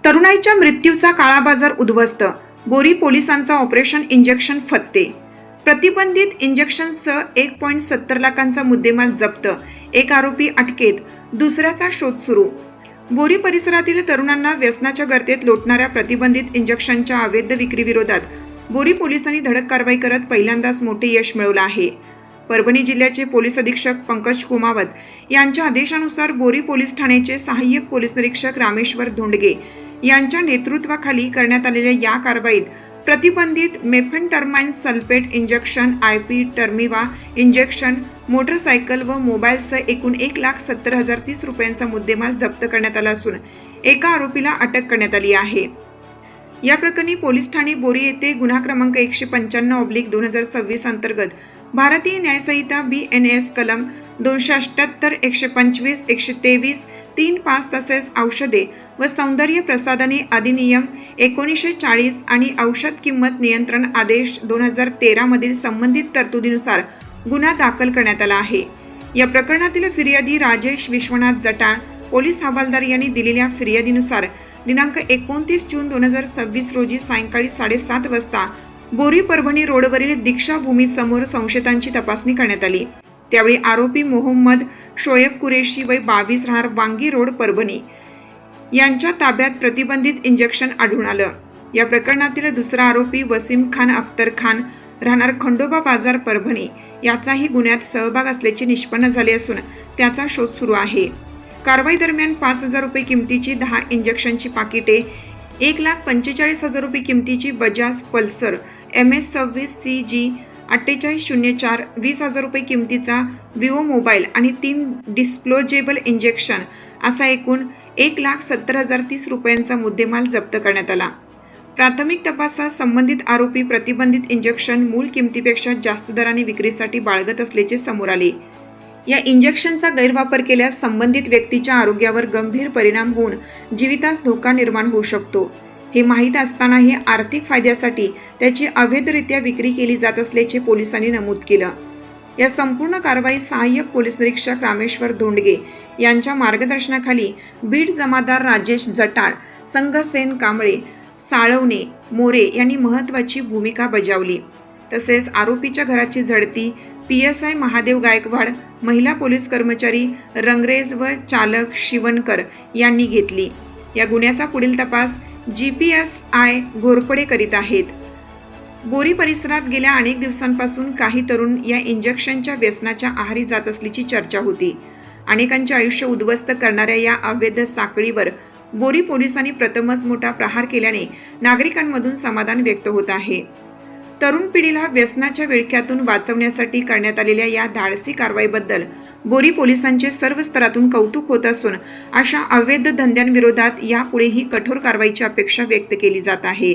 तरुणाईच्या मृत्यूचा काळाबाजार उद्ध्वस्त. बोरी पोलिसांचा ऑपरेशन इंजेक्शन फत्ते. प्रतिबंधित इंजेक्शनसह 1.70 लाखांचा मुद्देमाल जप्त. एक आरोपी अटकेत, दुसऱ्याचा शोध सुरू. बोरी परिसरातील तरुणांना व्यसनाच्या गर्तेत लोटणाऱ्या प्रतिबंधित इंजेक्शनच्या अवैध विक्रीविरोधात बोरी पोलिसांनी धडक कारवाई करत पहिल्यांदाच मोठे यश मिळवलं आहे. परभणी जिल्ह्याचे पोलीस अधीक्षक पंकज कुमावत यांच्या आदेशानुसार बोरी पोलीस ठाण्याचे सहाय्यक पोलीस निरीक्षक रामेश्वर धोंडगे यांच्या नेतृत्वाखाली करण्यात आलेल्या या कारवाईत प्रतिबंधित मेफेंटरमाइन सल्फेट इंजेक्शन, IP टर्मिवा इंजेक्शन, मोटरसायकल व मोबाईलसह एकूण 1,70,030 रुपयांचा मुद्देमाल जप्त करण्यात आला असून एका आरोपीला अटक करण्यात आली आहे. या प्रकरणी पोलीस ठाणे बोरी येथे गुन्हा क्रमांक 195/2026 अंतर्गत भारतीय न्यायसंहिता BNS कलम 278, 125, 123, 3.5 तसेच औषधे व सौंदर्य प्रसाधने अधिनियम 1940 आणि औषध किंमत नियंत्रण आदेश 2013 मधील संबंधित तरतुदीनुसार गुन्हा दाखल करण्यात आला आहे. या प्रकरणातील फिर्यादी राजेश विश्वनाथ जटाळ पोलीस हवालदार यांनी दिलेल्या फिर्यादीनुसार दिनांक 29 जून 2026 रोजी सायंकाळी 7:30 वाजता बोरी परभणी रोडवरील दीक्षाभूमी समोर संशयितांची तपासणी करण्यात आली. त्यावेळी आरोपी मोहम्मद शोएब कुरेशी वय 22 राहणार वांगी रोड परभणी यांच्या ताब्यात प्रतिबंधित इंजेक्शन आढळून आलं. या प्रकरणातील दुसरा आरोपी वसीम खान अख्तर खान राहणार खंडोबा बाजार परभणी याचाही गुन्ह्यात सहभाग असल्याचे निष्पन्न झाले असून त्याचा शोध सुरू आहे. कारवाई दरम्यान 5,000 रुपये किमतीची 10 इंजेक्शनची पाकिटे, 1,45,000 रुपये किमतीची बजाज पल्सर MS-26 CG 4804, 20,000 रुपये किमतीचा विवो मोबाईल आणि 3 डिस्पोजेबल इंजेक्शन असा एकूण 1,70,030 रुपयांचा मुद्देमाल जप्त करण्यात आला. प्राथमिक तपासात संबंधित आरोपी प्रतिबंधित इंजेक्शन मूळ किमतीपेक्षा जास्त दराने विक्रीसाठी बाळगत असल्याचे समोर आले. या इंजेक्शनचा गैरवापर केल्यास संबंधित व्यक्तीच्या आरोग्यावर गंभीर परिणाम होऊन जीवितास धोका निर्माण होऊ शकतो. हे माहीत असतानाही आर्थिक फायद्यासाठी त्याची अवैधरित्या विक्री केली जात असल्याचे पोलिसांनी नमूद केलं. या संपूर्ण कारवाईत सहाय्यक पोलीस निरीक्षक रामेश्वर धोंडगे यांच्या मार्गदर्शनाखाली बीड जमादार राजेश जटाळ, संघसेन कांबळे, साळवणे, मोरे यांनी महत्त्वाची भूमिका बजावली. तसेच आरोपीच्या घराची झडती PSI महादेव गायकवाड, महिला पोलीस कर्मचारी रंगरेज व चालक शिवणकर यांनी घेतली. या गुन्ह्याचा पुढील तपास GPSI घोरपडे करीत आहेत. बोरी परिसरात गेल्या अनेक दिवसांपासून काही तरुण या इंजेक्शनच्या व्यसनाच्या आहारी जात असल्याची चर्चा होती. अनेकांचे आयुष्य उद्ध्वस्त करणाऱ्या या अवैध साखळीवर बोरी पोलिसांनी प्रथमच मोठा प्रहार केल्याने नागरिकांमधून समाधान व्यक्त होत आहे. तरुण पिढीला व्यसनाच्या विळख्यातून वाचवण्यासाठी करण्यात आलेल्या या धाडसी कारवाईबद्दल बोरी पोलिसांचे सर्व स्तरातून कौतुक होत असून अशा अवैध धंद्यांविरोधात यापुढेही कठोर कारवाईची अपेक्षा व्यक्त केली जात आहे.